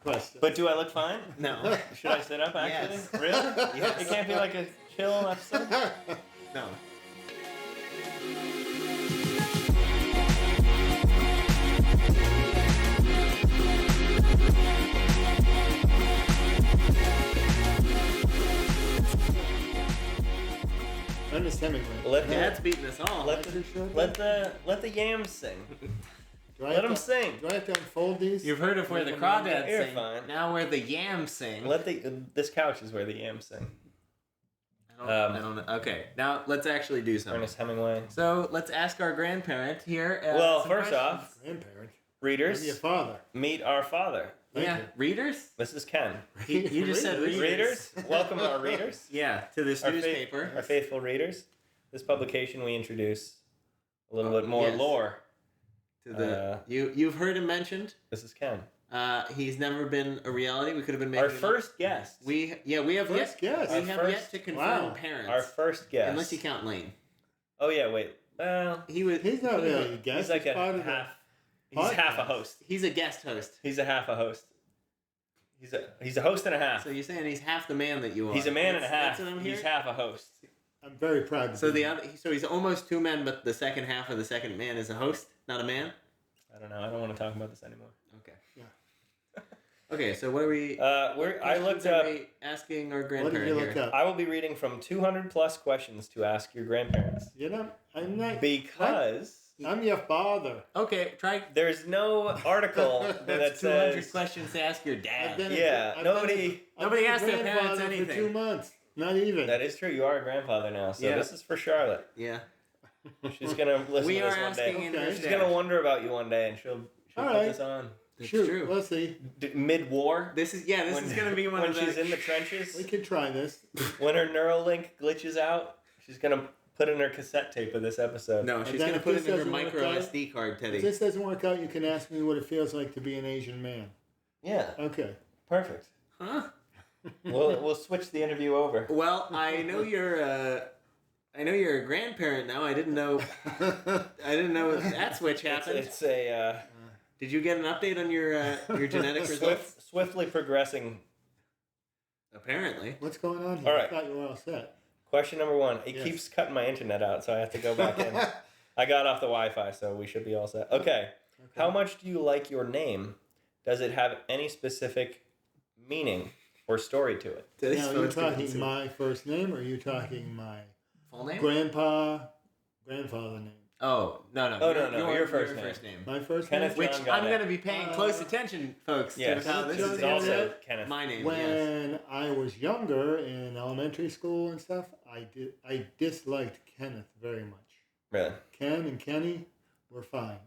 question. But do I look fine? No. Should I sit up, actually? Yes. Really? Yes. It can't be like a chill episode? No. Ernest Hemingway. Dad's beating us all. Let the yams sing. Let them sing. Do I have to unfold these? You've heard of where the crawdads You're sing. fine. Now where the yams sing. This couch is where the yams sing. I don't know. Okay, now let's actually do something. Ernest Hemingway. So let's ask our grandparent here. Well, some first questions. off, Grandparent. readers, Maybe a father. meet our father. Thank yeah, you. readers. This is Ken. You just said readers. Readers, welcome our readers. Yeah, to this newspaper. Our faithful readers. This publication we introduce a little bit more yes. lore. To the you've heard him mentioned. This is Ken. He's never been a reality. We could have been making Our first guest. We have First guest. We have Our yet first- to confirm wow. parents. Our first guest. Unless you count Lane. Oh yeah, wait. Well, He's not really a guest. he's like He's part a of the half. He's half a podcast. host. He's a guest host. He's a half a host. He's a host and a half. So you're saying he's half the man that you are. He's a man and a half. That's what I'm He's hearing? half a host. I'm very proud to So be so he's almost two men, but the second half of the second man is a host, not a man. I don't know. I don't want to talk about this anymore. Okay. Yeah. Okay, so what are we? I looked questions are up. we asking our What grandparent did you look here. up? I will be reading from 200 plus questions to ask your grandparents You know, I'm not. because I'm your father. Okay, try. there's no article that That's 200 says. questions to ask your I've dad. been Yeah, I've nobody- been I've nobody been a asked their parents grandfather anything. For 2 months. Not even. That is true. You are a grandfather now, so Yeah. this is for Charlotte. Yeah. She's gonna listen We to are this one asking day. in Okay. your She's dad. gonna wonder about you one day, and she'll All put right. this on That's Shoot, true. we'll see. mid-war. This is gonna be one when of the. she's in the trenches. We can try this. When her Neuralink glitches out, she's gonna put in her cassette tape of this episode. No, she's then gonna if put this it in her doesn't work micro out- SD card, If Teddy. this doesn't work out, you can ask me what it feels like to be an Asian man. Yeah, Okay. perfect. Huh? We'll switch the interview over. Well, I know you're a grandparent now. I didn't know that switch happened. It's a Did you get an update on your genetic results? swiftly progressing. Apparently. What's going on here? All right. I thought you were all set. Question number one. It Yes. keeps cutting my internet out, so I have to go back in. I got off the Wi-Fi, so we should be all set. Okay. How much do you like your name? Does it have any specific meaning or story to it? Today's Now, are you phone's gonna talking consume- my first name or are you talking my full name? grandfather name? Oh no! Oh, no, your first name. My first Kenneth name? Which John got I'm it. going to be paying close attention, folks, Yes. to how this John is It's got also it. Kenneth. my name. Yes. When I was younger in elementary school and stuff, I disliked Kenneth very much. Really? Ken and Kenny were fine.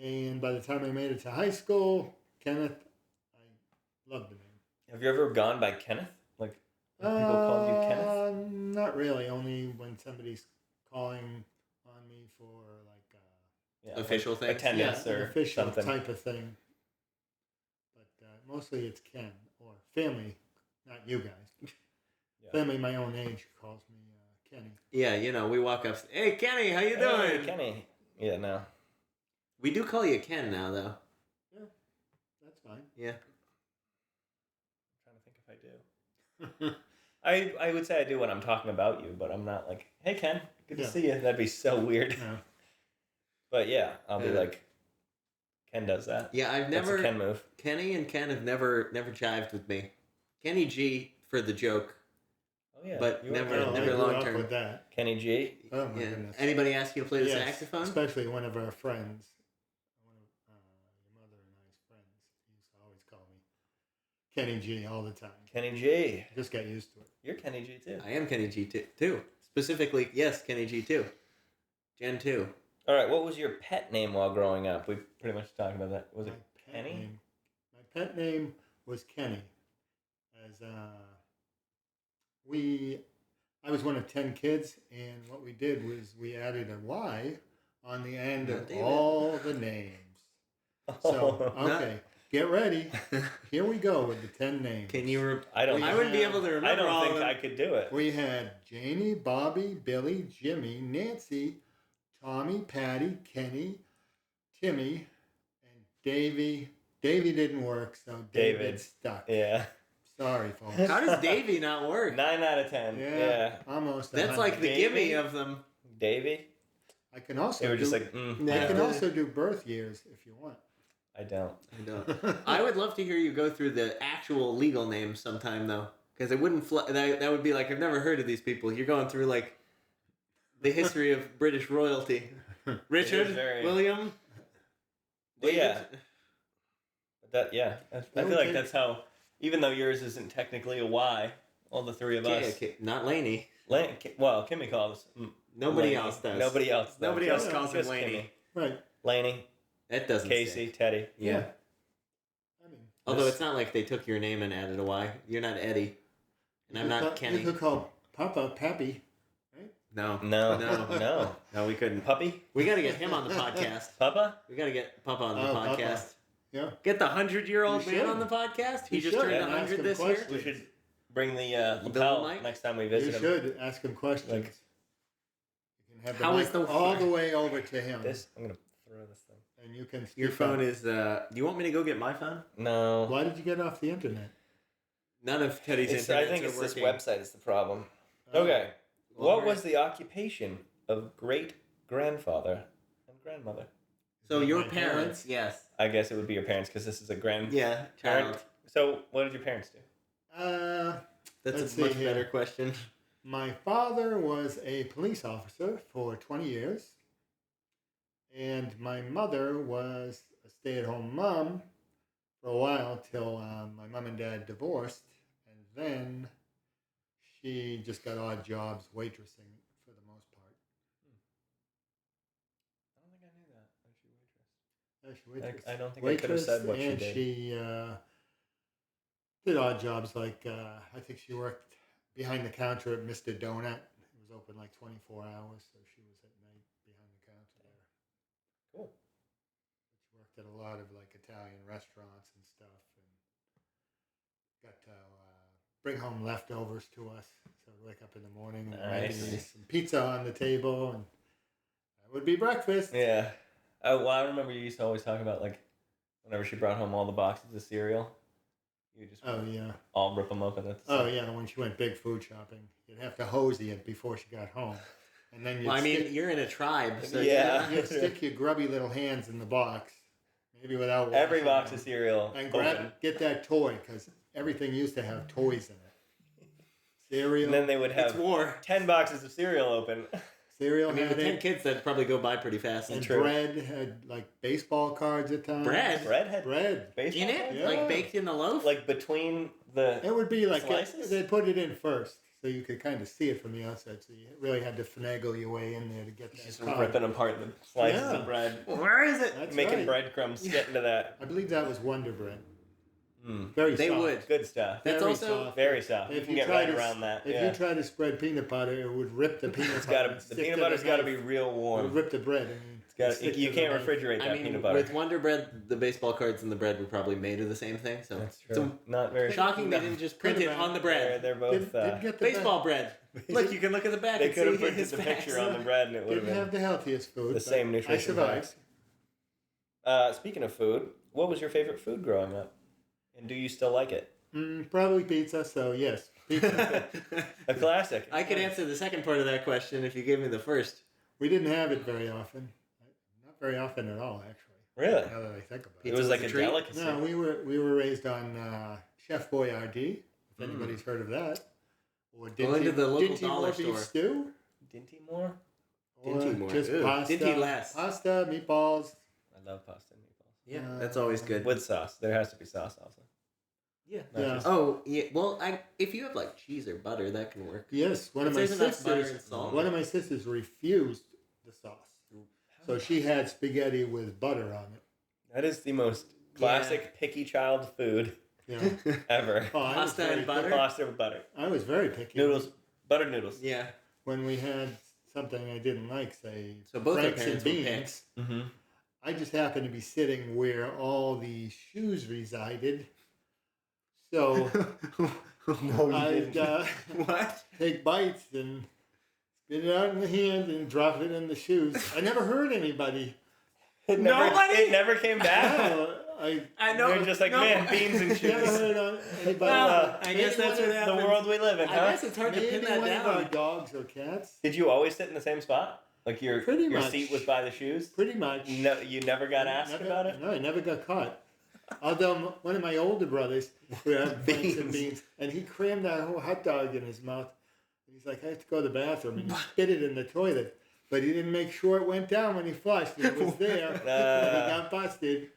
And by the time I made it to high school, Kenneth, I loved the name. Have you ever gone by Kenneth? Like have people called you Kenneth? Not really. Only when somebody's calling on me for like Yeah, Official like things? attendance an or official something. type of thing. But mostly it's Ken or family, not you guys. Yeah. Family my own age calls me Kenny. Yeah, we walk up. Hey, Kenny, how you doing? Hey, Kenny. Yeah, no. We do call you Ken now, though. Yeah, that's fine. Yeah. I'm trying to think if I do. I would say I do when I'm talking about you, but I'm not like, hey Ken, good to Yeah. see you. That'd be so weird. No. But yeah, I'll be Yeah. like, Ken does that. Yeah, I've That's never. a Ken move. Kenny and Ken have never jived with me. Kenny G for the joke. Oh yeah, But you were never- Oh, Kenny I never grew long up term. with that. Kenny G. Oh my Yeah. goodness. Anybody ask you to play the Yes, saxophone? especially one of our friends. One of your mother and I's friends used to always call me Kenny G all the time. Kenny G. Just got used to it. You're Kenny G too. I am Kenny G too. Specifically, yes, Kenny G too. Gen 2. All right, what was your pet name while growing up? We pretty much talked about that. Was it Penny? My pet name was Kenny. As I was one of 10 kids, and what we did was we added a Y on the end of David. all the names. So, okay, get ready. Here we go with the 10 names. Can you? I don't. I wouldn't be able to remember I don't all think of them. I could do it. We had Janie, Bobby, Billy, Jimmy, Nancy, Tommy, Patty, Kenny, Timmy, and Davy, Davy didn't work, so David stuck. Yeah. Sorry, folks. How does Davy not work? 9 out of 10. Yeah. Almost. That's 100. like the Davy? gimme of them. Davy? I can also They were do, just like, I can also do birth years if you want. I don't. I don't. I would love to hear you go through the actual legal names sometime, though. Because it wouldn't... that would be like, I've never heard of these people. You're going through, like, the history of British royalty. Richard, William, Well, David. yeah. I feel like that's how, even though yours isn't technically a Y, all the three of us. Okay, not Laney. Well, Kimmy calls. Nobody Laney. else does. Nobody else does. Nobody else calls him just Laney. Right. Laney, That doesn't Casey, stick. Teddy. Yeah. I mean, Although it's not like they took your name and added a Y. You're not Eddie. And I'm not Kenny. You could call Papa Pappy. No. No. No. No, we couldn't. Puppy? We got to get him on the podcast. Papa? We got to get Papa on the Oh, podcast. Papa. Yeah. Get the 100-year-old We man should. on the podcast. He We just should. turned Yeah, ask 100 him this year. questions. We should bring the Bill lapel mic? next time we You visit him. should ask him questions. Like, you can have the how mic is the- all the way over to him. I'm going to throw this thing. And you can Your speak phone up. is... Do you want me to go get my phone? No. Why did you get off the internet? None of Teddy's I internets think are it's this working. website is the problem. Oh. Okay. Well, What was the occupation of great-grandfather and grandmother? So your My parents, yes. I guess it would be your parents because this is a grandparent. Yeah, child. So what did your parents do? That's Let's a much see here. better question. My father was a police officer for 20 years. And my mother was a stay-at-home mom for a while till my mom and dad divorced. And then she just got odd jobs waitressing for the most part. I don't think I knew that. She waitressed. I don't think I could have said what she and did. she did odd jobs like I think she worked behind the counter at Mr. Donut. It was open like 24 hours, so she was at night behind the counter there. Cool. She worked at a lot of like Italian restaurants and stuff, and got to bring home leftovers to us. So I'd wake up in the morning and Nice. there's some pizza on the table, and that would be breakfast. Yeah. Well, I remember you used to always talk about like whenever she brought home all the boxes of cereal, you just Oh yeah. all rip them open at the Oh same. yeah, when she went big food shopping, you'd have to hosey it before she got home, and then you'd Well, I mean, stick, you're in a tribe, so Yeah. you'd stick your grubby little hands in the box, maybe without washing Every box them, of cereal and open. get that toy because everything used to have toys in it. Cereal, And then they would it's have war. 10 boxes of cereal open. cereal I mean, had with 10 it, kids, that'd probably go by pretty fast. and True. bread had like baseball cards at times. Bread? Bread had bread. baseball In it? cards? Yeah. Like baked in the loaf? Like between the... It would be like Slices? they put it in first, so you could kind of see it from the outside. So you really had to finagle your way in there to get that Just card. ripping apart the slices Yeah. of bread. Where is it? That's Making right. breadcrumbs get into that. I believe that was Wonder Bread. Mm. Very They soft. would. Good stuff. That's Very also- soft. Very soft. You If can you get try right to- around that. If Yeah. you try to spread peanut butter, it would rip the peanut It's butter. gotta, and the stick peanut to butter's got to knife. be real It warm. would rip the bread. You can't refrigerate that I mean, peanut butter. with Wonder Bread, the baseball cards and the bread were probably made of the same thing. So That's it's true. Not very... shocking they didn't just print it on the bread. They're both... Didn't get the Baseball bread. Look, you can look at the back they and could have see printed his the facts. picture on the bread and it would have Didn't been have the healthiest food. the but same I nutrition survived. facts. Speaking of food, what was your favorite food growing up? And do you still like it? Probably pizza. So yes, pizza. A classic. I could answer the second part of that question if you gave me the first. We didn't have it very often. Not very often at all, actually. Really? Now that I think about It it. was was like a a treat? delicacy. No, we were raised on Chef Boyardee. If anybody's heard of that. Or Well, into the local Dinty dollar Moore beef store. stew. Dinty more? Or Dinty Moore. just Ew. pasta. Dinty less. Pasta, meatballs. I love pasta and meatballs. Yeah, that's always good. With sauce. There has to be sauce also. Yeah. Not Yeah. just- Oh, yeah. Well, if you have like cheese or butter, that can work. Yes, one of If my there's enough butter and sisters. salt. One of my sisters refused the sauce, so she had spaghetti with butter on it. That is the most classic picky child food You know? ever. Oh, I was Pasta very and butter? picky. Pasta with butter. I was very picky. Noodles. Buttered noodles. Yeah. When we had something I didn't like, say So both our Franks and parents were beans, picks. Mm-hmm. I just happened to be sitting where all the shoes resided. So No, I'd What? take bites and spit it out in the hand and drop it in the shoes. I never hurt anybody. It never, Nobody? It never came back. No, I know. You're just like, man, beans and You ever shoes. heard of anybody? Well, I guess that's what The happens. world we live in, I huh? guess it's hard to Maybe pin that one of our down. dogs or cats. Did you always sit in the same spot? Like your Pretty much. seat was by the shoes? Pretty much. No, you never got asked about it? No, I never got caught. Although one of my older brothers would have franks and beans, and he crammed that whole hot dog in his mouth. And he's like, I have to go to the bathroom, and he spit it in the toilet. But he didn't make sure it went down when he flushed. It was there. And he got busted.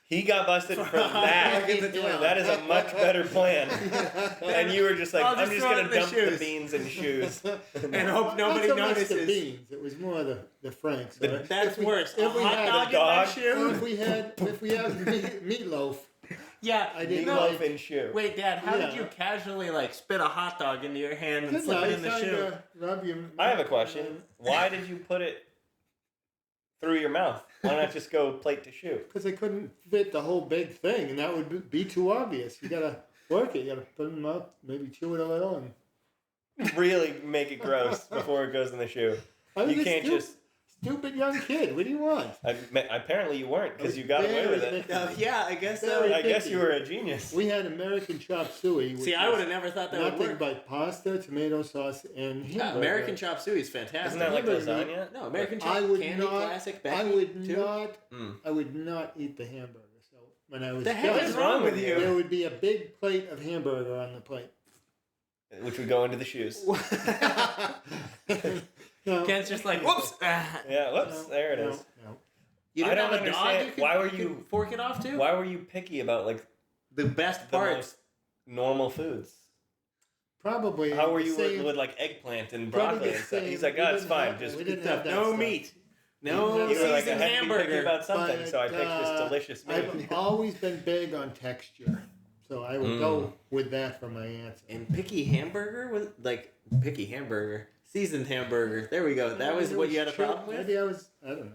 He got busted for that. That is a much better plan. And you were just like, I'll I'm just just throw it going in to the dump the shoes. beans and shoes. And hope nobody Not so much notices. the beans. It was more the franks. That's worse. If we hot had dog a dog, in that shoe? if we had meatloaf, Yeah, I didn't no. Meatloaf and shoe. Wait, Dad, how did Yeah. you casually like spit a hot dog into your hand and slip it in the shoe? Rub your, I have a question. Why did you put it through your mouth? Why not just go plate to shoe? Because I couldn't fit the whole big thing, and that would be too obvious. You gotta work it. You gotta put them up, maybe chew it a little. And Really make it gross before it goes in the shoe. I was You a can't just... stupid young kid. What do you want? Apparently you weren't, because you got away with it. Yeah, I guess so. Very I guess picky. you were a genius. We had American chop suey. Which See, I was would have never thought that would nothing work. but pasta, tomato sauce, and Yeah, hamburger. American chop suey is fantastic. Isn't that like Hamburger lasagna? No, American chop I would candy not. classic. I Becky, would too. not. Mm. I would not eat the hamburger. So when I was The heck young, is wrong with you? There would be a big plate of hamburger on the plate. Which would go into the shoes. No, Ken's just like, whoops. Yeah, whoops, there it is. No. You I didn't don't have a dog understand. you could, Why were could you- fork it off to? Why were you picky about like The best the parts. most normal foods? Probably. How were the you same- with like eggplant and probably broccoli the and stuff? same. He's like, We oh, it's didn't fine. have- Just we didn't have that no stuff. meat. We No didn't you have were like, I seasoned had to be picky hamburger. about something, But, so I picked this delicious meat. I've always been big on texture, so I would go with that for my answer. And picky hamburger? Picky hamburger. Seasoned hamburger. There we go. That was It what you had a true. problem with? Maybe I don't know.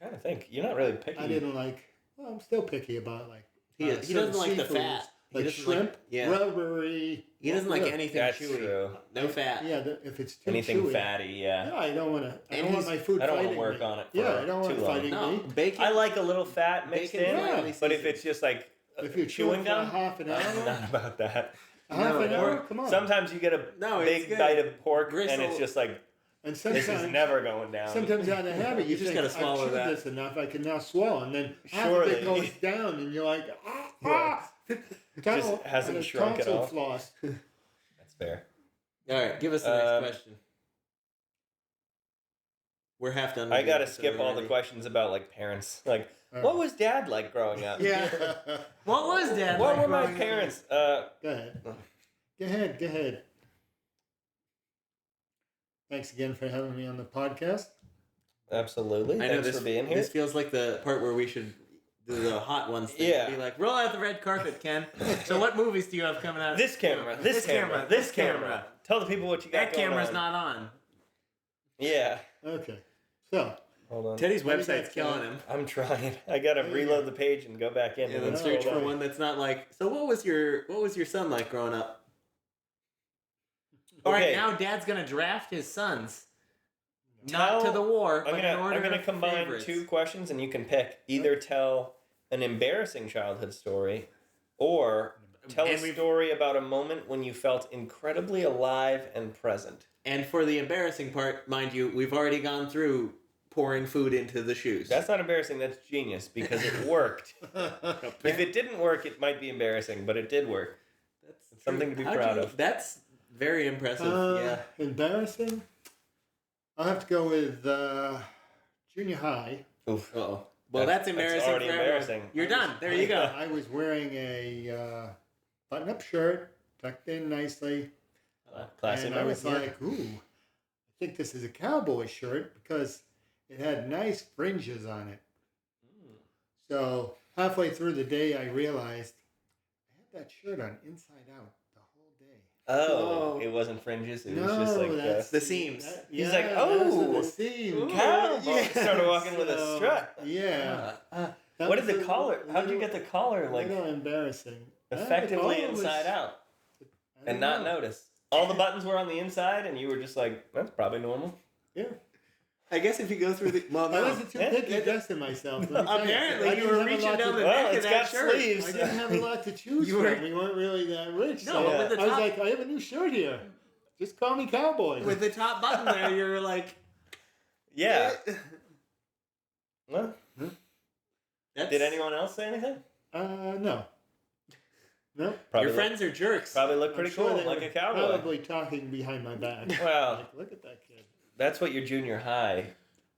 I'm trying to think. You're not really picky. I didn't like. Well, I'm still picky about like. He certain doesn't like the seafoods, fat. He Like doesn't shrimp, like- yeah. rubbery. He doesn't like Yeah. anything That's chewy. true. No fat. Yeah, if it's too Anything chewy. fatty, yeah. Yeah, I don't want to. I And don't want he's- my food I don't want fighting to work me. on it for Yeah, I don't want too it long. fighting No, me. bacon. I like a little fat mixed Bacon in, lightly but if seasoned. it's just like If you're chewing chewing for gum, half an I'm hour, not about that. half No, an or hour, come on. Sometimes you get a No, it's big good. bite of pork, and Gristle. it's just like, and this sometimes, is never going down. sometimes out of habit, you You just think, gotta swallow I've chewed that. this enough, I can now swallow, and then half Surely. of it goes down, and you're like, ah. Just hasn't shrunk at tonsil all. floss. That's fair. All right, give us the next question. We're half done. I with the gotta episode skip all the already. questions about like parents. Like, All what right. was Dad like growing up? Yeah. What was Dad What like were my growing up? parents? Go ahead. Go ahead. Thanks again for having me on the podcast. Absolutely. I know Thanks this for being here. This feels like the part where we should do the hot ones thing. Yeah. Be like, roll out the red carpet, Ken. So what movies do you have coming out? This camera. This camera. This camera. Tell the people what you got That going camera's on. not on. Yeah. Okay. So, Hold on. Teddy's What do you website's got, killing Ken? him. I'm trying. I gotta There you reload go. the page and go back in. And and then then search scroll for back. one that's not like. So what was your son like growing up? All right, Okay. now Dad's gonna draft his sons. Tell- Not to the war, I'm but in order gonna of combine favorites. two questions and you can pick. Either tell an embarrassing childhood story or tell a And we've- story about a moment when you felt incredibly alive and present. And for the embarrassing part, mind you, we've already gone through pouring food into the shoes. That's not embarrassing, that's genius because it worked. If it didn't work, it might be embarrassing, but it did work. That's It's something to be How'd proud you- of. That's very impressive. Yeah. embarrassing. I'll have to go with junior high. Oof. Uh-oh. Well, that's embarrassing. already for everyone. embarrassing. You're done. There you go. I was wearing a button-up shirt, tucked in nicely, Classic and I was memory. like, "Ooh, I think this is a cowboy shirt because it had nice fringes on it." So halfway through the day, I realized I had that shirt on inside out the whole day. Oh, Oh. it wasn't fringes. It was No, just like that's the seams. He's like, those are "Oh, the seams." cowboy. Yeah. Started walking with a So, strut. Yeah. That What was did the a collar? How did you little- get the collar like little embarrassing? effectively The collar was- inside out I and don't not know. notice? All the buttons were on the inside, and you were just like, "That's probably normal." Yeah. I guess if you go through the I wasn't too picky dressing myself. let me tell Apparently, I you didn't were have a reaching lot down to- the Well, neck of it's that got shirt. sleeves. I didn't have a lot to choose You were- from. We weren't really that rich. No, so but with the I was top- like, I have a new shirt here. Just call me cowboy. With the top button there, you were like, Yeah. Well, That's, did anyone else say anything? No. No. Probably Your friends are jerks. Probably look I'm pretty sure cool, they like were a cowboy. Probably talking behind my back. Well, Like, look at that kid. that's what your junior high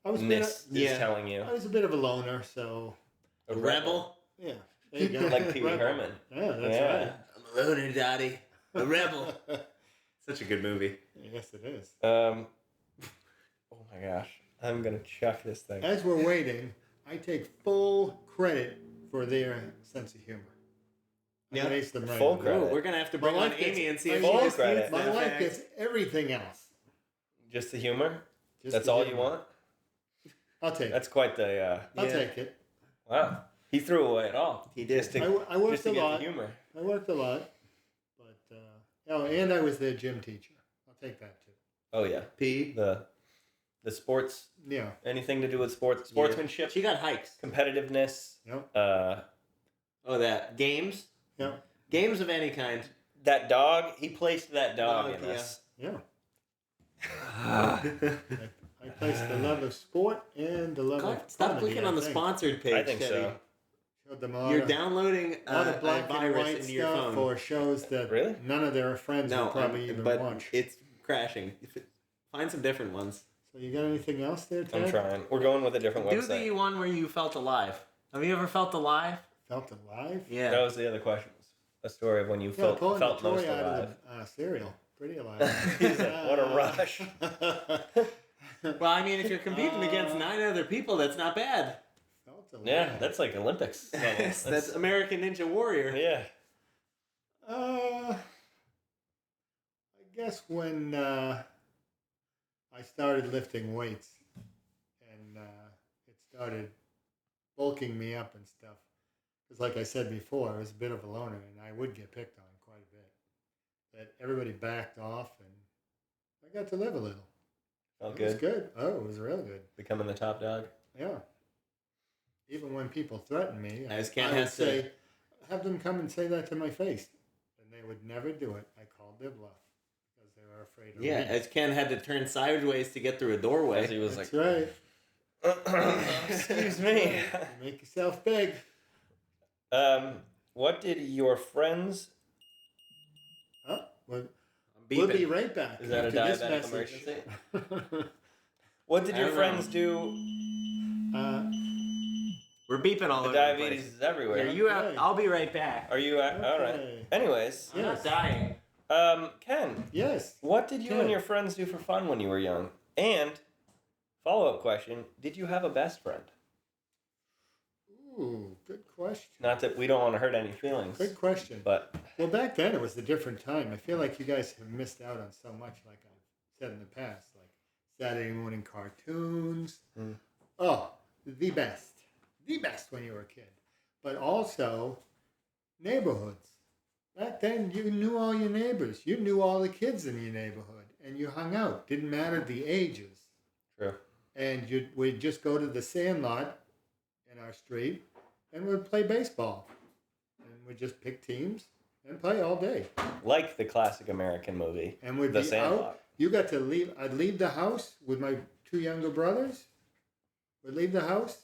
I was, ness is yeah. telling you. I was a bit of a loner, so A rebel. yeah. There you go. Like Pee Wee Rebel. Herman. Yeah, that's Yeah. I'm a loner, Dottie. A rebel. right. Such a good movie. Yes, it is. Oh my gosh. I'm going to chuck this thing. As we're waiting, I take full credit for their sense of humor. Yeah. I raised them right Full on. credit. Ooh, we're gonna have to bring My on wife gets- Amy and see my if Full she wife- credit. disputes My that wife fact. gets everything else. Just the humor? Just That's the all humor. you want? I'll take it. That's quite the, I'll Yeah. take it. wow. He threw away it all. He did. Just to, I worked just to a get lot. the humor. I worked a lot, but oh, and I was their gym teacher. I'll take that too. Oh, yeah. P. The sports, Yeah. anything to do with sports, sportsmanship, She got hikes. competitiveness, Yep. Oh, that games. Yep. Games of any kind. that dog, he placed that dog Dog, in yeah. this. Yeah. I placed the love of sport and the love God, of stop comedy, clicking I on the think. sponsored page. I think Teddy. so. Showed them all You're the- downloading a lot a of black and virus white into your stuff phone. for shows that Really? none of their friends No, will probably even but watch. it's crashing. Find some different ones. So you got anything else there, Ted? I'm trying. We're going with a different Do website. the one where you felt alive. Have you ever felt alive? Felt alive? Yeah. That was the other question. A story of when you Yeah, felt pulling most the toy out alive. of the cereal. Pretty alive. He's like, what a rush. Well, I mean, if you're competing against 9 other people, that's not bad. Felt alive. Yeah, that's like Olympics. level. That's American Ninja Warrior. Yeah. I guess when I started lifting weights and it started bulking me up and stuff. Because like I said before, I was a bit of a loner and I would get picked on quite a bit. But everybody backed off and I got to live a little. Felt It was good. good. Oh, it was real good. Becoming the top dog. Yeah. Even when people threatened me, As Ken I would has to- say, have them come and say that to my face. And they would never do it. I called their bluff because they were afraid of Yeah, me. as Ken had to turn sideways to get through a doorway. As he was That's like, right. excuse me. You make yourself big. What did your friends... Oh, well, I'm we'll beeping. be right back. Is that a after this diabetic message. emergency? What did I your don't friends do? We're beeping all The over diabetes the is everywhere. place. Are you Okay. I'll be right back. Are you at... All right. Okay. Anyways, I'm not dying. Ken, Yes. what did you and Ken. your friends do for fun when you were young? And, follow-up question, did you have a best friend? Ooh, good question. Not that we don't want to hurt any feelings, Good question. but Well, back then it was a different time. I feel like you guys have missed out on so much, like I've said in the past, like Saturday morning cartoons. Mm. Oh, the best when you were a kid. But also neighborhoods. Back then, you knew all your neighbors. You knew all the kids in your neighborhood, and you hung out. Didn't matter the ages. true. And we'd just go to the sandlot in our street, and we'd play baseball. And we'd just pick teams and play all day. Like the classic American movie, And we'd The be Sandlot. out. You got to leave. I'd leave the house with my 2 younger brothers. We'd leave the house,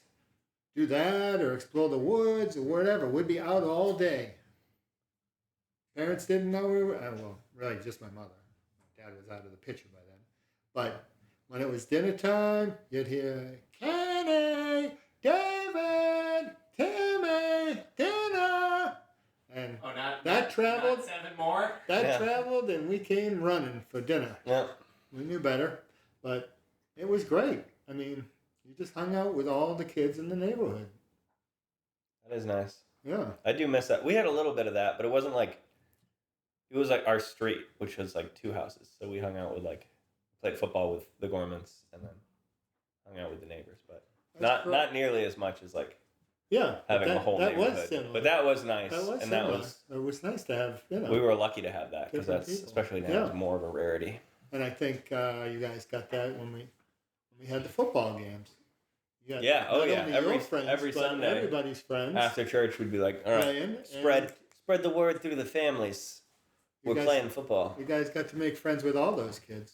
do that, or explore the woods, or whatever. We'd be out all day. Parents didn't know we were. Well, really, just my mother. My dad was out of the picture by then. But when it was dinner time, you'd hear Kenny, David, Timmy, dinner, and Oh, not That traveled- 7 more. that Yeah. traveled, and we came running for dinner. Yeah. We knew better, but it was great. I mean, you just hung out with all the kids in the neighborhood. That is nice. Yeah. I do miss that. We had a little bit of that, but it wasn't like... It was like our street, which was like 2 houses. So we hung out with like... Played football with the Gormans and then hung out with the neighbors. But not nearly as much as like Yeah. but having a whole that neighborhood. was similar. But that was nice. That was and similar. that was... It was nice to have, We were lucky to have that because Different that's, people. especially now, Yeah. is more of a rarity. And I think you guys got that when We had the football games. You got Yeah. Oh not yeah. only Every your friends, every but Sunday everybody's friends after church, we'd be like, all right, playing. spread the word through the families. You We're guys- playing football. You guys got to make friends with all those kids.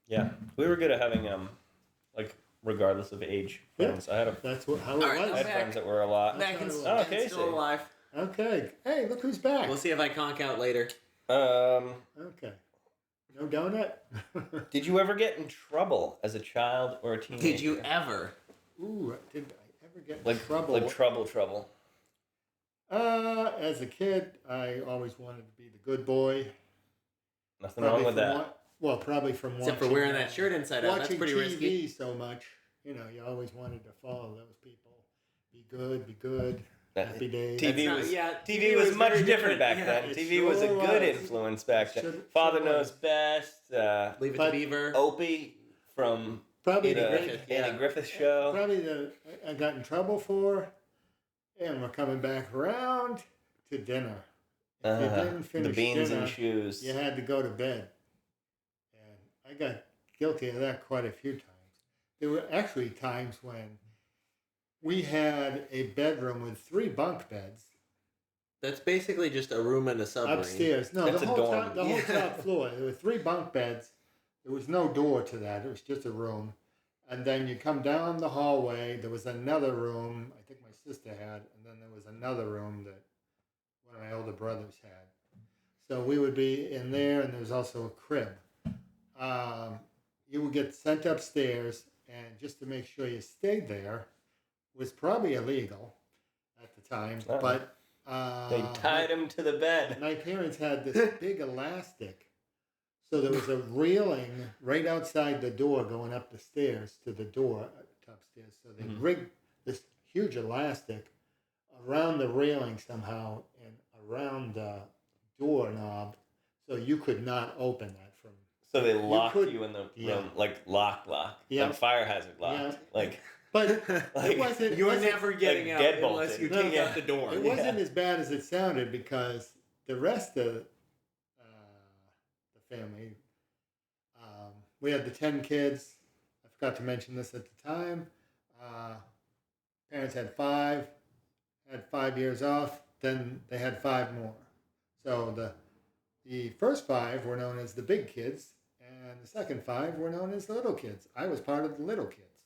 Yeah, we were good at having like regardless of age friends. I had a That's how All it right, I was. had friends that were a lot. Back and, Oh, Casey. still alive. Okay. Hey, look who's back. We'll see if I conk out later. Okay. No donut? Did you ever get in trouble as a child or a teenager? Did you ever? Ooh, did I ever get in like trouble? Like trouble. As a kid, I always wanted to be the good boy. Nothing wrong with from that. probably from Except for watching, wearing that shirt inside out. That's watching pretty TV risky. so much. You know, you always wanted to follow those people. Be good. Happy days. TV not- was yeah, TV was much very different back yeah. then. It TV was a sure good was. influence back It then. sure Father was. Knows Best. Leave it But- to Beaver. Opie from Probably the Griffith, yeah. Andy Griffith show. Probably I got in trouble for, and we're coming back around to dinner. If you didn't The finish beans dinner, and shoes. you had to go to bed. And I got guilty of that quite a few times. There were actually times when we had a bedroom with 3 bunk beds That's basically just a room and a submarine. upstairs. No, That's the a whole dorm. top, the whole Yeah. top floor. There were 3 bunk beds. There was no door to that. It was just a room. And then you come down the hallway. There was another room. I think my sister had, and then there was another room that one of my older brothers had. So we would be in there, and there was also a crib. You would get sent upstairs, and just to make sure you stayed there was probably illegal at the time. Uh-oh. But They tied him to the bed. my parents had this big elastic. So there was a railing right outside the door going up the stairs to the door upstairs. So they rigged this huge elastic around the railing somehow and around the doorknob so you could not open that from. So they locked could- you in the yeah. room, like lock, Yeah. like fire hazard locked, Yeah. like But Like, it wasn't. You're it wasn't, never getting like out deadbolted. unless you No, take yeah. out the door. It wasn't as bad as it sounded because the rest of the family, we had the 10 kids. I forgot to mention this at the time. Parents had 5 years off. Then they had 5 more. So the first 5 were known as the big kids, and the second 5 were known as the little kids. I was part of the little kids,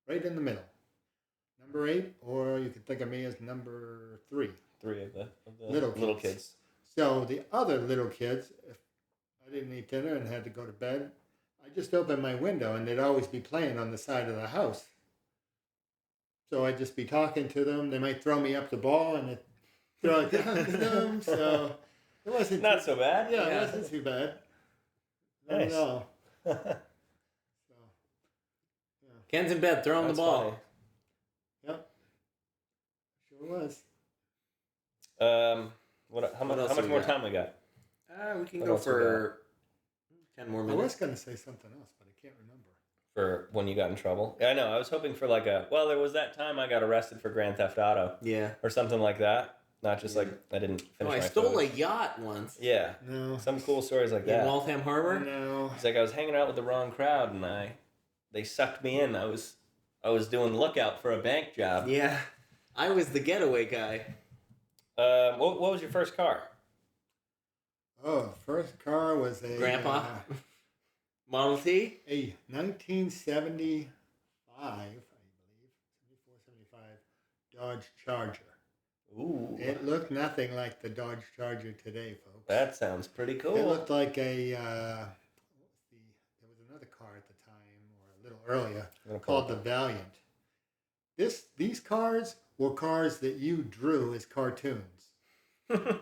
right in the middle. Number 8, or you could think of me as number 3. 3 of the Little kids. kids. So the other little kids, if I didn't eat dinner and had to go to bed, I just opened my window and they'd always be playing on the side of the house. So I'd just be talking to them. They might throw me up the ball and I'd throw it down to them. So it wasn't Not so bad. Yeah, it wasn't too bad. Not Nice. at all. So, yeah. Ken's in bed, throwing the That's ball. funny. Yep. Sure was. How What much else how do much we more got? time we got? We can What go else we for 10 more I minutes. was going to say something else, but I can't remember. For when you got in trouble? Yeah, I know. I was hoping for there was that time I got arrested for Grand Theft Auto Yeah. or something like that. Not just like I didn't finish I my stole food. a yacht once Yeah. No. Some cool stories like in that. Waltham Harbor. No. It's like I was hanging out with the wrong crowd and they sucked me in. I was doing lookout for a bank job. Yeah. I was the getaway guy. What was your first car? Oh, first car was a Grandpa? Model T? a 1975, I believe, 74, 75 Dodge Charger. Ooh, It looked nothing like the Dodge Charger today, folks. that sounds pretty It cool. looked like there was another car at the time, or a little earlier, I'm gonna pull called it the up. Valiant. These cars were cars that you drew as cartoons.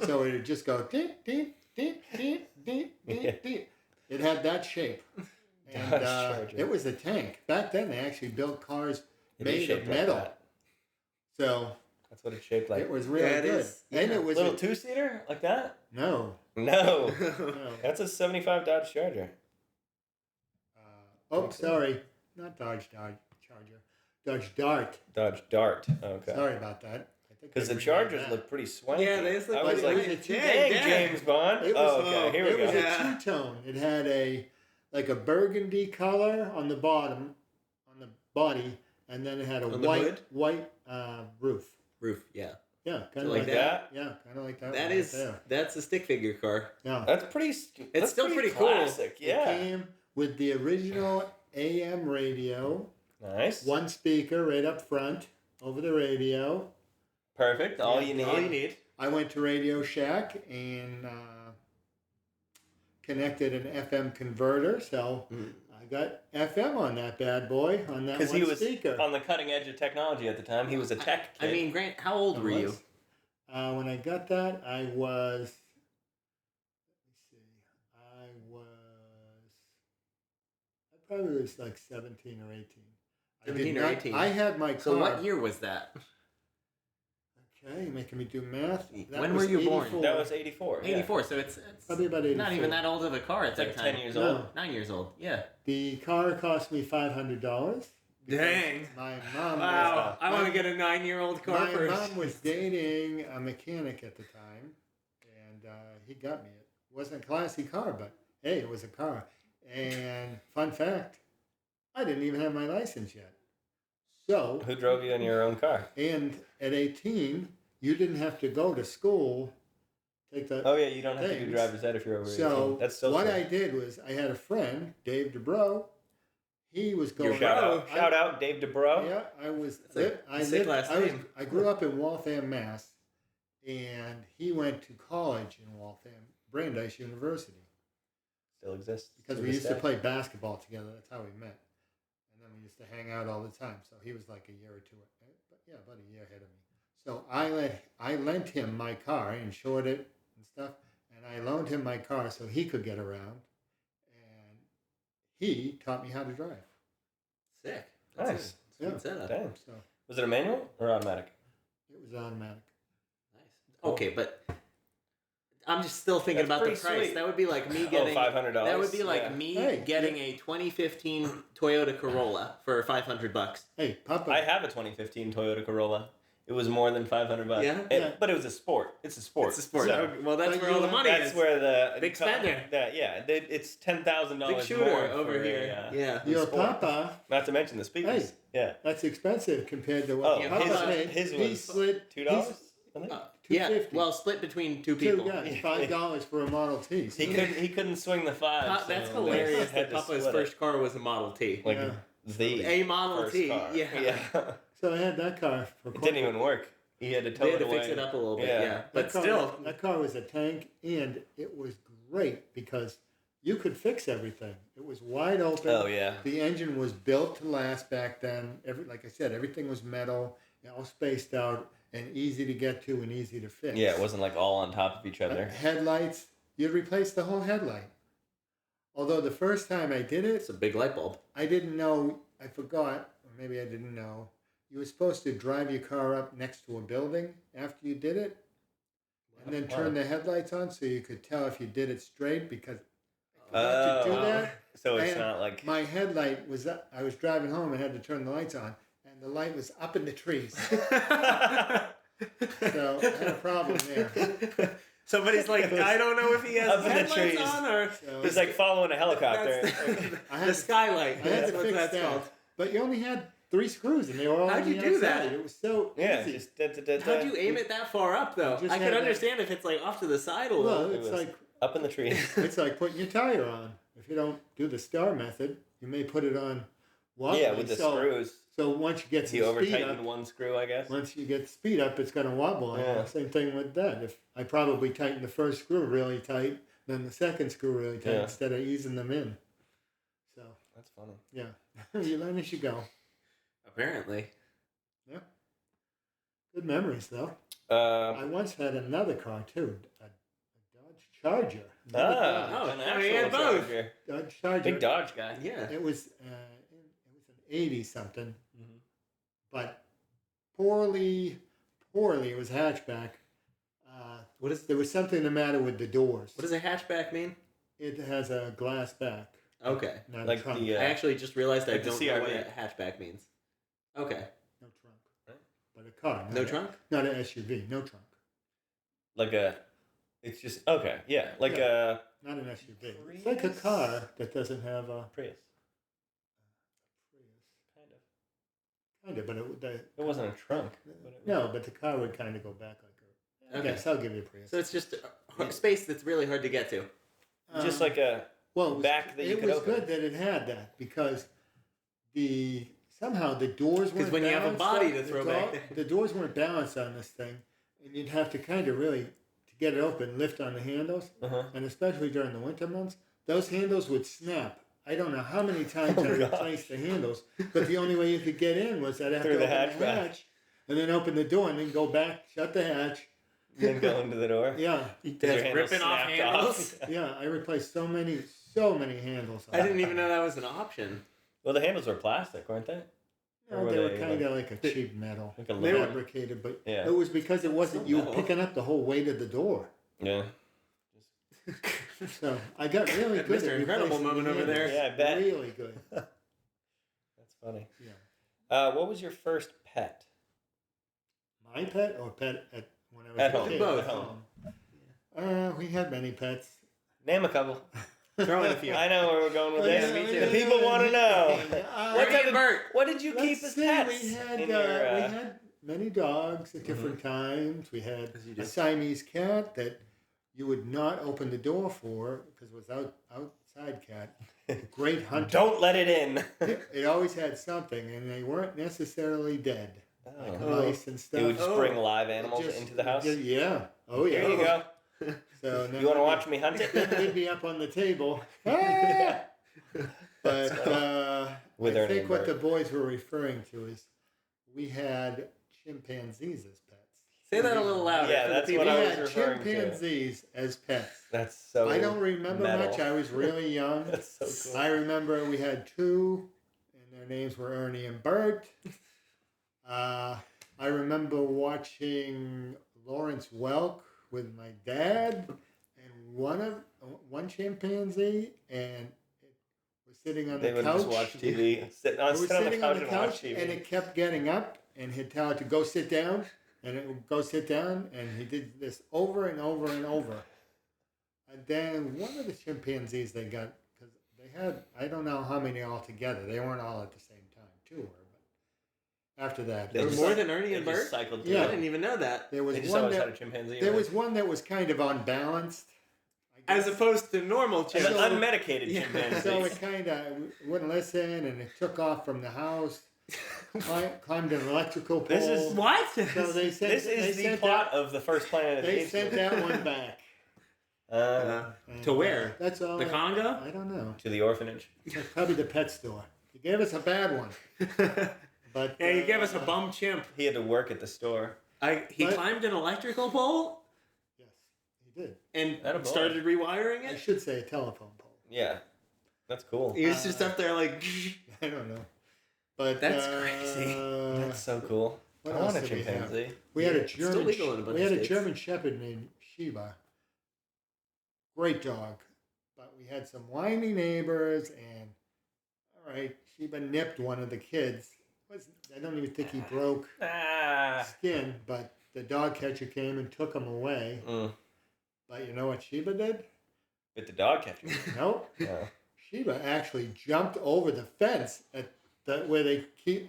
So it would just go deep, deep, deep, deep, deep, Yeah. deep, deep. It had that shape. And Dodge Charger. it was a tank. Back then, they actually built cars It is made of shaped like metal. that. So That's what it's shaped like. it was really Yeah, it good. is. And Yeah. it was Little a, 2-seater like that? no, No, no. that's a 75 Dodge Charger. Sorry, not Dodge Charger, Dodge Dart. Dodge Dart. Okay. Sorry about that. Because the Chargers look pretty swanky. Yeah, they just look I was like- like, it was a dang, Dang. James Bond. It was, Oh, okay, here we it was go. a two-tone. It had like a burgundy color on the bottom, body, and then it had a On the hood? white roof. Roof, yeah. Yeah, kind of Like like that? Yeah, kind of like that. That one is, right there. that's a stick figure car. Yeah. That's pretty. That's still pretty cool. classic. It Yeah. came with the original AM radio, Nice. one speaker right up front over the radio. Perfect. All you need. All you need. I went to Radio Shack and connected an FM converter, so I got FM on that bad boy on that Because one he was speaker. on the cutting edge of technology at the time. He was a tech kid. I mean, Grant, how old were you? When I got that, I was. I probably was like 17 or 18. 17 or 18. I had my car. So what year was that? Okay, you're making me do math. That When was were you born? 84. That was 84. Yeah. 84, so it's Probably about 84. not even that old of a car at It's that like time. 10 years No. old. 9 years old, yeah. The car cost me $500. Dang. My mom Wow, was, I want to get a 9-year-old car my first. mom was dating a mechanic at the time, and he got me it. It wasn't a classy car, but hey, it was a car. And fun fact, I didn't even have my license yet. So, Who drove you in your own car? and at 18, you didn't have to go to school. Take the Oh yeah, you don't have to do Thanks. driver's ed if you're over 18. So That's so what true. I did was I had a friend, Dave DeBro. He was going. Shout out, Dave DeBro. Yeah, I was. That's like I a sick lived. last name. I grew up in Waltham, Mass, and he went to college in Waltham, Brandeis University, Still exists. because we used to play basketball together. That's how we met, and then we used to hang out all the time. So he was like a year or two, but yeah, about a year ahead of me. So I lent him my car, I insured it and stuff, and I loaned him my car so he could get around, and he taught me how to drive. Sick. Nice. A good setup. Dang. So Was it a manual or automatic? it was automatic. Nice. Okay, but I'm just still thinking That's about the pretty price. sweet. That would be like me Oh, getting $500. That would be like Yeah. me Hey, getting a 2015 Toyota Corolla for $500. Hey, Papa. I have a 2015 Toyota Corolla. It was more than $500. Yeah? Yeah. But it was a sport. It's a sport. It's a sport. So Okay, well, that's But where all the you- money that's is. where the Big spender. It's $10,000 Big shooter more over for here. A, Yeah. Your sport. Papa, Not to mention the speakers. Hey. Yeah. that's expensive compared to what Oh, Papa paid. his He was slid $2. he's- Yeah. $2.50. Well, split between two Two, people. yeah, $5 for a Model T. So He couldn't swing the five. That's so hilarious they had that to Papa's split it. first car was a Model T. Like Yeah. the A Model first T. car. Yeah. So I had that car for It didn't even work. He had to tow They had it to away. fix it up a little bit, Yeah. yeah. But That car- still, that car was a tank, and it was great because you could fix everything. It was wide open. Oh yeah. The engine was built to last back then. Like I said, everything was metal, all spaced out, and easy to get to and easy to fix. Yeah, it wasn't like all on top of each other. Headlights, you'd replace the whole headlight. Although the first time I did it, it's a big light bulb. I didn't know, I forgot, or maybe I didn't know, you were supposed to drive your car up next to a building after you did it, and then turn the headlights on so you could tell if you did it straight, because I forgot to do that. So I it's had- not like My headlight was up, I was driving home and had to turn the lights on, and the light was up in the trees. So I had a problem there. Somebody's like, I don't know if he has Up his in the headlights trees. on or So he's like following a helicopter. I the had, skylight. I had That's to what fix that's that. called. But you only had 3 screws, and they were all How'd on you the do outside. that? It was so Yeah, easy. just How'd you aim it that far up though? Just I had could that- understand if it's like off to the side a Well, little. it's was- like up in the trees. it's like putting your tire on. If you don't do the star method, you may put it on wobbly. Yeah, with the screws. So once you get He some over speed tightened up, one screw, I guess. once you get speed up, it's going to wobble. on you. Yeah. Same thing with that. If I probably tightened the first screw really tight, then the second screw really tight Yeah. instead of easing them in. So That's funny. yeah, you learn as you go. Apparently. Yeah, good memories though. I once had another car too, a Dodge Charger. Oh, an I had actual both. Charger. Dodge Charger. Big Dodge guy. Yeah. It was an 80 something, Mhm. but poorly. It was hatchback. What is There was something the matter with the doors. what does a hatchback mean? It has a glass back, Okay. not Like a trunk. the I actually just realized I like the don't know what CRV. a hatchback means. Okay. No trunk. Right. But a car. No trunk? Not an SUV. No trunk. like a. It's just okay. Yeah, like a Not an SUV. It's like a Prius? car that doesn't have a Prius. Prius. Kind of. Kind of, but It wasn't a trunk. no, but the car would kind of go back like a. Okay. Yes, I'll give you a Prius. So it's just a space that's really hard to get to. Just like a well, it was, back that you it could was open. good that it had that because somehow the doors weren't when you have a balanced body on- to the throw back there. the doors weren't balanced on this thing, and you'd have to kind of really to get it open lift on the handles, and especially during the winter months, those handles would snap. I don't know how many times I replaced the handles, but the only way you could get in was I'd have Through to the open the hatchback. hatch, and then open the door, and then go back, shut the hatch. Then go into the door. Yeah, Your That's handles ripping off snapped handles. yeah, I replaced so many handles. I didn't even know that was an option. Well, the handles were plastic, weren't they? Or No, were they were they kind of like a cheap metal, Like a They were- fabricated, but Yeah. it was because it wasn't you metal. picking up the whole weight of the door. Yeah. So I got really That good Mr. at Incredible replacing moment the over there. handles. Yeah, I bet. Really good. That's funny. Yeah. What was your first pet? My pet or pet when I was At a home. kid? Both. At home. We had many pets. Name a couple. Throw in a few. I know where we're going with Oh, this. yeah, me too. The people want to know. What Ernie type and of Bert. What did you Let's keep as see, pets? We had in your, we had many dogs at different times. We had As you a do. Siamese cat that you would not open the door for because it was outside cat. A great hunter. Don't let it in. It always had something, and they weren't necessarily dead, like Oh. mice and stuff. You would just Oh. bring live It animals just- into the house. Yeah. Oh yeah. Here you go. So You want to watch me hunt it? Then they'd be up on the table. Ah! But With I Ernie think and what Bert. the boys were referring to is we had chimpanzees as pets. Say that a little louder. Yeah, for the that's people. what I We was had referring to. chimpanzees as pets. That's so. I don't remember metal. much. I was really young. That's so cool. I remember we had two, and their names were Ernie and Bert. I remember watching Lawrence Welk with my dad, and one chimpanzee, and it was sitting on They the would couch. just watch TV. Sit It was on the sitting on couch the and watch couch, TV. and it kept getting up, and he'd tell it to go sit down, and it would go sit down, and he did this over and over and over. And then one of the chimpanzees they got, because they had, I don't know how many altogether. They weren't all at the same time, two were. But after that, There were just- more than Ernie They and just Bert? cycled through. Yeah. I didn't even know that. there was They just one always had a that chimpanzee. there around. was one that was kind of unbalanced. I As guess. opposed to normal An chimps. So- unmedicated Yeah. chimpanzee. So it kind of wouldn't listen, and it took off from the house, climbed an electrical pole. This is- What? So they sent, This they is the sent plot of the first Planet of the They Apes sent movie. that one back. And, To where? That's all. The Congo? I don't know. To the orphanage. Probably the pet store. You gave us a bad one, but Yeah, you gave us a bum chimp. He had to work at the store. He But- climbed an electrical pole Yes, he did. and Attaboy. started rewiring I it? should say a telephone pole. Yeah. That's cool. He was just up there like... I don't know, but That's crazy. That's so so what I else want a did we have? chimpanzee. We had a It's still German. legal in a bunch We of had a states. German Shepherd named Sheba. Great dog, but we had some whiny neighbors, and all right, Sheba nipped one of the kids. I don't even think he broke Ah. skin, but the dog catcher came and took him away. Mm. But you know what Sheba did? With the dog catcher. Nope. Yeah. Sheba actually jumped over the fence at where they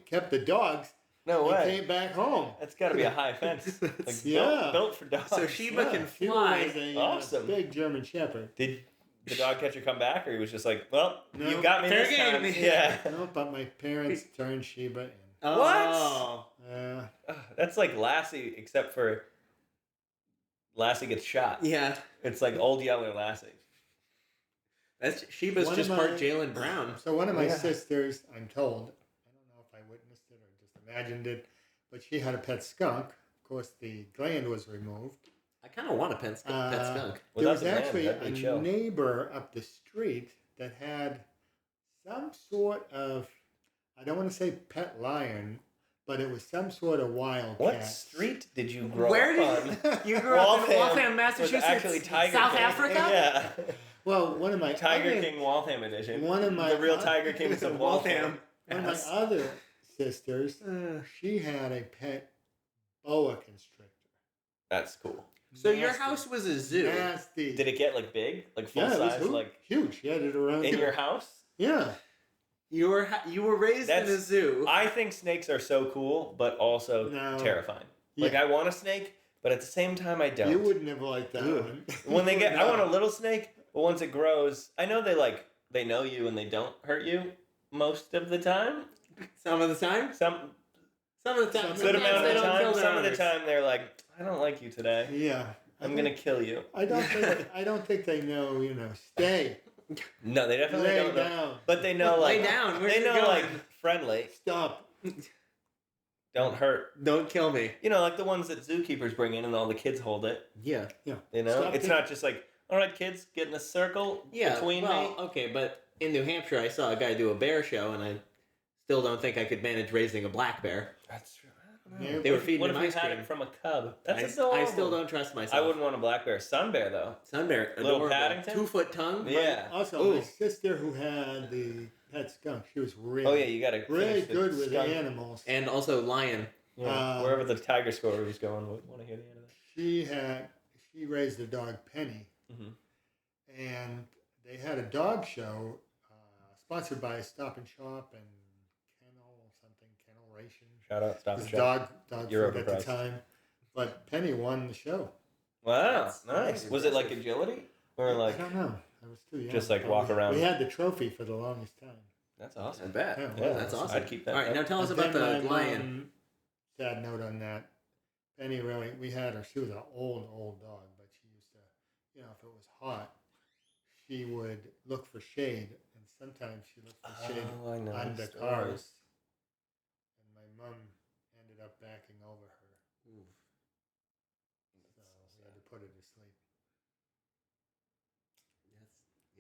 kept the dogs No and way. came back home. That's got to be a high fence. Like Yeah. built for dogs. So Sheba Yeah, can Sheba fly. was a Awesome. big German Shepherd. Did the dog catcher come back, or he was just like, "Well, No. you got me Fair this game. time." Yeah. No, but my parents turned Sheba in. Oh. That's like Lassie, except for Lassie gets shot. Yeah. It's like Old Yeller Lassie. That's Sheba's One just of part my- Jalen Brown. So one of my Yeah. sisters, I'm told, I don't know if I witnessed it or just imagined it, but she had a pet skunk. Of course, the gland was removed. I kind of want a pet skunk. There Without was the gland, actually that'd be a chill. neighbor up the street that had some sort of, I don't want to say pet lion, but it was some sort of wild What cat. street did you grow Where up did on? you grew up in Waltham, was Massachusetts, actually Tiger South King. Africa? Yeah. Well, one of my Tiger other, King Waltham edition. One of my the real oth- Tiger Kings of Waltham. One of my Yes. other sisters, she had a pet boa constrictor. That's cool. So your Nasty. house was a zoo. Nasty. Did it get like big, like full Yeah, it was size, huge. like Huge. She had it around. in your house? Yeah. You were raised in a zoo. I think snakes are so cool, but also terrifying. Like, I want a snake, but at the same time, I don't. You would never like that one. I want a little snake, but once it grows, I know they know you and they don't hurt you most of the time. Some of the time? Some of the time. Good amount of the time. Some of the owners. time, they're like, I don't like you today. Yeah. I'm going to kill you. I don't think they know, stay. No, they definitely Lay don't know. down. But they know, like... Lay down. Where's they it know, going? like, friendly. Stop. Don't hurt. Don't kill me. Like the ones that zookeepers bring in and all the kids hold it. Yeah. Stop It's not just like, all right, kids, get in a circle between me. Okay, but in New Hampshire, I saw a guy do a bear show, and I still don't think I could manage raising a black bear. That's true. Yeah. They were feeding What him if you ice had cream. it from a cub? That's I adorable. still don't trust myself. I wouldn't want a black bear. Sun bear, though. Sun bear, Little adorable. Paddington? 2-foot tongue. Yeah. Also, my sister who had the pet skunk, she was really, You got to really good with animals. And also lion. Yeah. Wherever the tiger story was going, we want to hear the end of that. She raised a dog, Penny, and they had a dog show sponsored by Stop and Shop and Kennel Ration. Shout out, Stop and Shop. Dog You're food at the time. But Penny won the show. Wow, That's nice. Was it like agility? Or like... I don't know. I was too young. Just like walk around. We had the trophy for the longest time. That's awesome. I bet. Yeah, That's awesome. I'd keep that. All right, now tell us And about the then my lion. mom, sad note on that. Penny really, we had her. She was an old dog, but she used to, if it was hot, she would look for shade, and sometimes she looked for shade under cars. And my mom ended up backing over her. So we had to put her to sleep.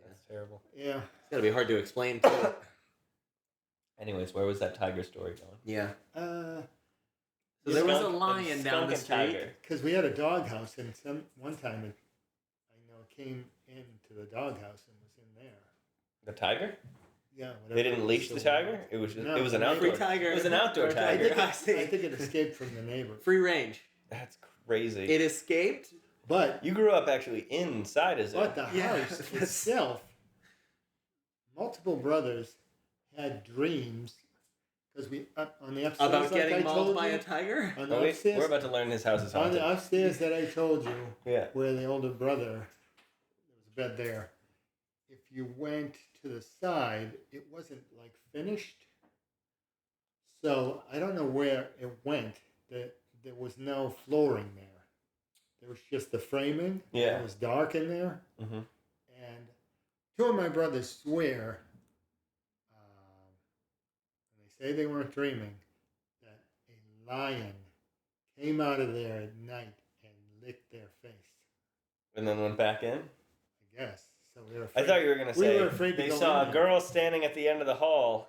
That's terrible. Yeah. It's got to be hard to explain, too. Anyways, where was that tiger story going? Yeah. So there was a lion down the street. Because we had a doghouse, and one time it came into the doghouse and was in there. The tiger? Yeah. They didn't leash the tiger? It was just, it was an outdoor tiger. It was an outdoor tiger. I think it escaped from the neighbor. Free range. That's crazy. It escaped? But you grew up actually inside a zoo. But the house itself, multiple brothers had dreams because we on the upstairs about getting like mauled by a tiger. On the upstairs, we're about to learn his house is haunted. On the upstairs that I told you, where the older brother, there was a bed there. If you went to the side, it wasn't like finished. So I don't know where it went. There was no flooring there. There was just the framing. Yeah. It was dark in there. Mm-hmm. And two of my brothers swear, and they say they weren't dreaming, that a lion came out of there at night and licked their face. And then went back in? I guess. So we were afraid. I thought you were going to say they saw a girl standing at the end of the hall,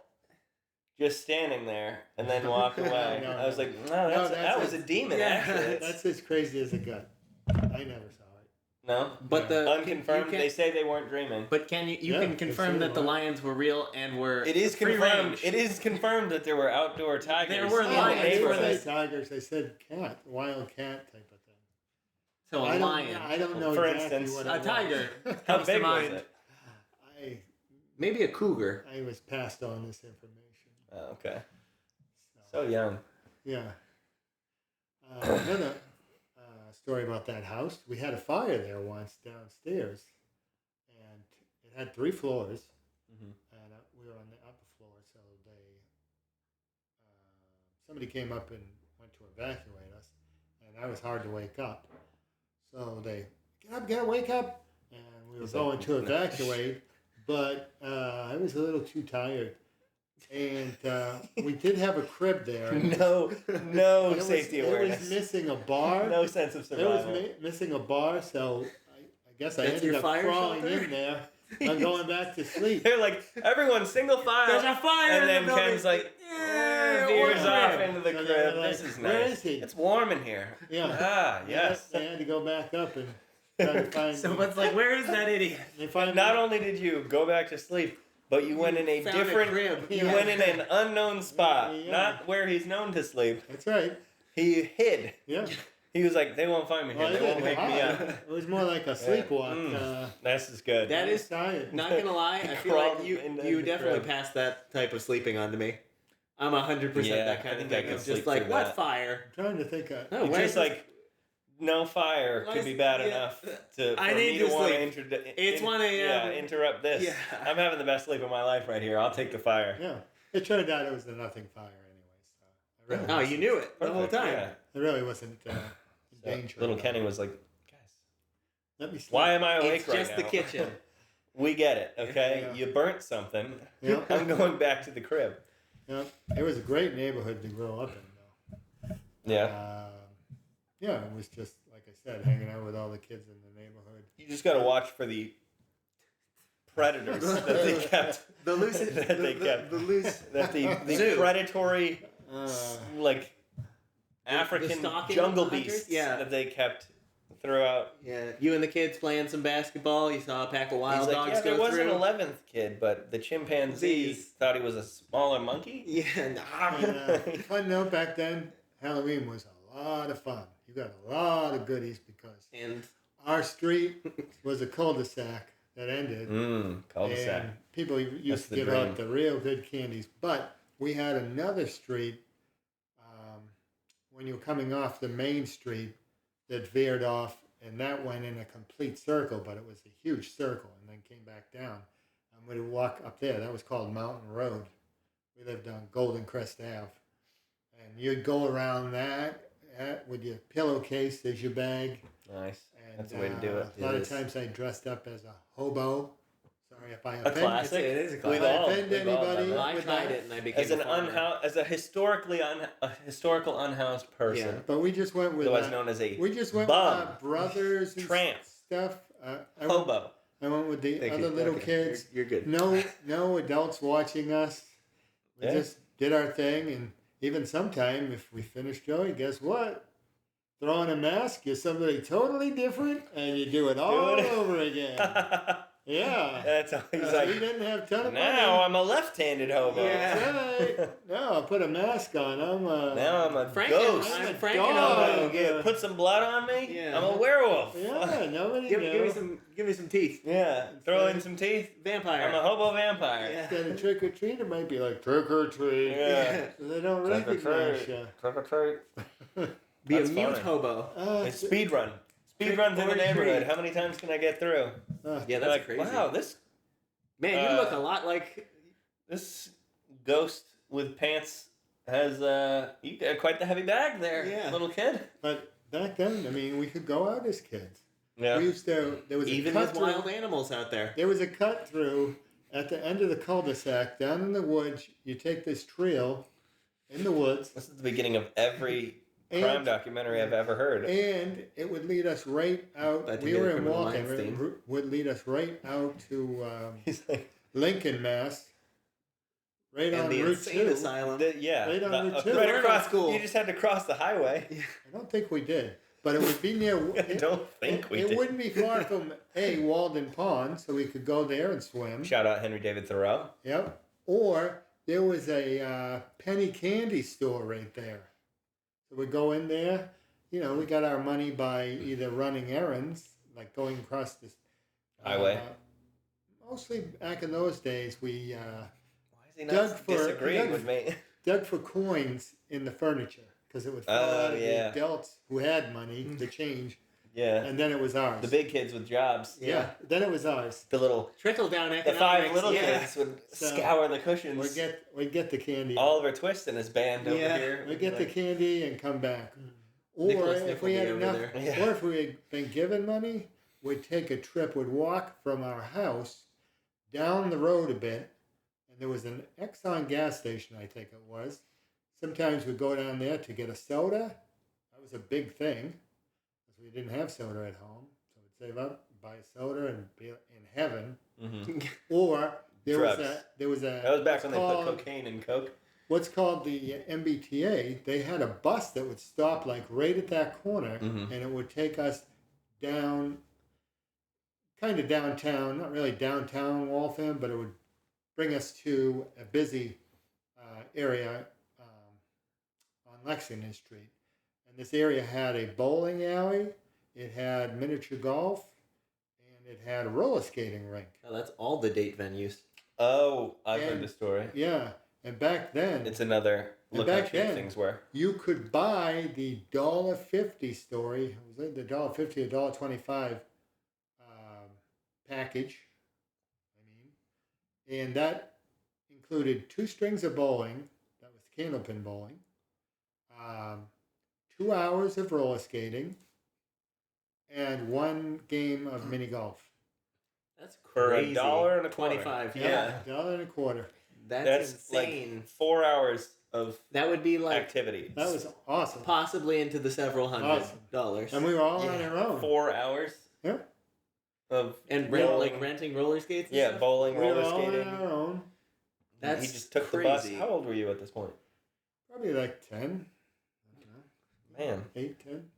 just standing there, and then walk away. I was like, no, that was a demon, actually. That's as crazy as it got. I never saw it. No? But the unconfirmed, they say they weren't dreaming. But can you can confirm that the lions were real and were It is free confirmed. range. It is confirmed that there were outdoor tigers. There were in lions. the They didn't neighborhood. say tigers. They said cat, wild cat type of thing. So a lion. I don't know For exactly instance, what a it tiger. How Comes to big was mind. it? Maybe a cougar. I was passed on this information. Oh, okay. So young. Yeah. Another story about that house. We had a fire there once downstairs, and it had 3 floors, and we were on the upper floor. So somebody came up and went to evacuate us, and I was hard to wake up. So they get up, wake up, and we were going to evacuate, but I was a little too tired. And we did have a crib there. No safety awareness. It was missing a bar. No sense of survival. It was missing a bar, so I guess I That's ended your up fire crawling shelter? in there. I'm going back to sleep. They're like, everyone single file. There's a fire And in then the building. Ken's like, Yeah, veers or off crib. into the So crib. they're like, This is nice. "Where is he?" It's warm in here. Yeah. Ah, yes. They had to go back up and try to find Someone's like, where is that idiot? They find Not only did you go back to sleep, but you went in a found a different crib. You Yeah. went in an unknown spot, Yeah. not where he's known to sleep. That's right. He hid. Yeah. He was like, they won't find me here. Well, They won't it wake me up. It was more like a sleepwalk. This is good. That I was is tired. not gonna lie. I feel Crawled like into you the definitely crib. passed that type of sleeping on to me. I'm 100% Yeah, that I kind of think I thing. could Of sleep just like through what that. fire? I'm trying to think. No, It's why just is this- like no fire Why could is- be bad yeah. enough for I me need to to want sleep. to It's 1 a.m. Yeah, interrupt this. Yeah. I'm having the best sleep of my life right here. I'll take the fire. Yeah, it turned out it was a nothing fire anyway. So Oh, you knew it the whole Perfect, time. yeah. It really wasn't in So danger. little at all. Kenny was like, guys, Let me sleep. why am I awake It's right just now? the kitchen. We get it, okay? Yeah. You burnt something. Yeah. I'm going back to the crib. Yeah, it was a great neighborhood to grow up in, though. Yeah. Yeah, it was just like I said, hanging out with all the kids in the neighborhood. You just got to watch for the predators that they kept. The loose, That they kept. the loose. That the Zoo. predatory, like, the African stalking jungle hunters? beasts Yeah. that they kept throughout. Yeah, you and the kids playing some basketball. You saw a pack of wild He's like, dogs yeah, there go was through. an 11th kid, but the chimpanzee Z's. thought he was a smaller monkey. Yeah, nah. And, fun note, back then, Halloween was a lot of fun. You got a lot of goodies because and our street was a cul-de-sac that ended. Cul-de-sac. And people used That's to the give dream. out the real good candies. But we had another street when you were coming off the main street that veered off, and that went in a complete circle, but it was a huge circle, and then came back down. And we'd walk up there. That was called Mountain Road. We lived on Golden Crest Ave. And you'd go around that with your pillowcase as your bag. Nice. And, That's the way to do it. A lot It of is. times I dressed up as a hobo. Sorry if I A offend classic. it is a If classic. I We've all- offend we've all done anybody, that. I with tried that. it and I became As an a farmer. as a historical unhoused person, Yeah. But we just went with otherwise known as a we just went bum, with our brothers and tramp, stuff. I hobo. went with the Thank other you. little Okay, kids. You're good. No adults watching us. We Yeah. just did our thing, and even sometime if we finished Joey, guess what? Throw on a mask, you're somebody totally different, and you do it all it. over again. Yeah. That's how he's we like. didn't have a ton of Now money. I'm a left-handed hobo. Yeah. That's right. No, I put a mask on. Now I'm a Franken- ghost. I'm I'm a Franken dog. hobo. Put some blood on me. Yeah. I'm a werewolf. Yeah, nobody Give knew. me some teeth. Yeah. Throw in some teeth. Vampire. I'm a hobo vampire. Yeah. Instead of trick or treat, it might be like trick or treat. Yeah. So they don't Trick or recognize treat. you. Trick or treat. Be That's a mute funny. hobo. It's speed run. Speed Trick run through the or neighborhood. treat. How many times can I get through? Yeah, You're that's like, crazy. wow, this Man, you Uh, look a lot like. this ghost with pants has you got quite the heavy bag there, Yeah. little kid. But back then, I mean, we could go out as kids. Yeah. We used to. There was Even a with cut wild through. animals out there. There was a cut through at the end of the cul-de-sac down in the woods. You take this trail in the woods, This is the beginning of every And- crime documentary I've ever heard. and it would lead us right out. Glad to We hear were the in Criminal Walken. Minds theme. It would lead us right out to He's like, Lincoln, Mass. Right And on the Route insane 2. asylum. yeah, Right on Route 2. right Learn across. on school. You just had to cross the highway. I don't think we did, but it would be near. I don't think we it did. wouldn't be far from Walden Pond, so we could go there and swim. Shout out Henry David Thoreau. Yep. Or there was a penny candy store right there. So we go in there. You know, we got our money by either running errands, like going across this Highway. Mostly back in those days, we Why is he Doug not for- disagreeing Doug- with me? dug for coins in the furniture because it would fall Oh, out of yeah. the adults who had money, the change, Yeah, and then it was ours. the big kids with jobs. Yeah, then it was ours. The little, Trickle down the economics. 5 little yeah. kids would So, scour the cushions. We'd get the candy. Oliver Twist and his band over Yeah. here. We'd get the Like, candy and come back. Or Nicholas if we had Nickleby over enough, there. Yeah. or if we had been given money, we'd take a trip, we'd walk from our house down the road a bit, and there was an Exxon gas station, I think it was. Sometimes we'd go down there to get a soda. That was a big thing, because we didn't have soda at home. So we'd save up, buy a soda, and be in heaven. mhm. Or there Drugs. was a That was back when they what's put called- cocaine in Coke. what's called the MBTA. They had a bus that would stop like right at that corner, Mhm. and it would take us down, kind of downtown, not really downtown Waltham, but it would bring us to a busy area on Lexington Street. And And this area had a bowling alley, it had miniature golf, and it had a roller skating rink. Oh, that's all the date venues. Oh, I've heard the story. Yeah, and back then, It's another look how cheap things were. you could buy the $1.50 story. Was it the $1.50 or $1.25 package? And that included 2 strings of bowling. That was candlepin bowling. 2 hours of roller skating, and 1 game of mini golf. That's For crazy. $1.25. $25. Yeah. $1.25. That's insane. like 4 hours of That would be like activity. That was awesome. possibly into the several $100s. And we were all on our own. 4 hours. Yeah. Of And bowling. renting roller skates. And Yeah, stuff? bowling, We were roller all skating. on our own. That's he just took crazy. the bus. How old were you at this point? Probably like 10. Man. 8, 10.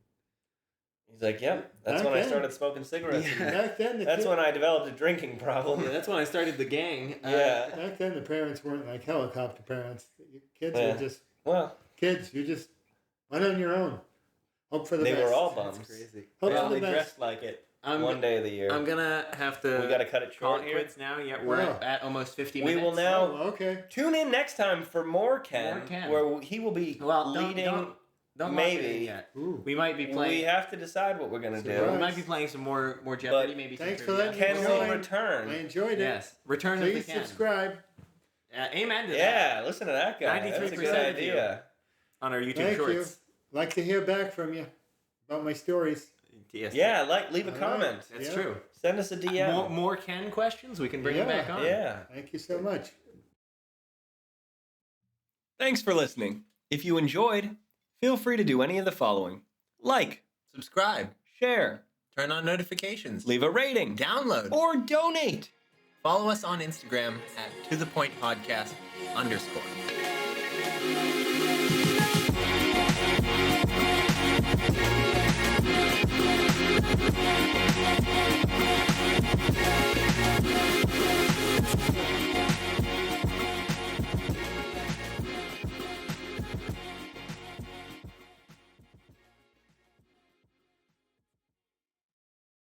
He's like, yep. That's Back when I then. started smoking cigarettes. Yeah. Back then, That's when I developed a drinking problem. Yeah, that's when I started the gang. Yeah. Back then, the parents weren't like helicopter parents. Kids Yeah. were just Well, kids. You just went on your own. Hope for the they best. were all That's bums. crazy. Hope They for only the best. dressed like it I'm, one day of the year. I'm gonna have to. We got to cut it call short it here. quits now. Yeah, we're Wow. at almost 50 We minutes. will now Oh, okay. tune in next time for more Ken, More Ken. where he will be Well, leading. don't lock it maybe. in yet. Ooh. We might be We playing. have to decide what we're gonna Surprise. We do. might be playing some more Jeopardy. But Maybe some thanks for trivia. letting me Ken join. will I return. enjoyed it. Yes, Return of Please the Ken. subscribe. Amen to that. Yeah, listen to that guy. That's a 93% good of you. idea. On our YouTube Thank shorts. you. Like to hear back from you about my stories. Yes. Yeah, leave a All right. comment. That's Yeah. true. Send us a DM. More Ken questions. We can bring them Yeah. back on. Yeah. Thank you so much. Thanks for listening. If you enjoyed, feel free to do any of the following: like, Subscribe. share, Turn on notifications. leave a rating, Download. or donate. Follow us on Instagram at @ToThePointPodcast_.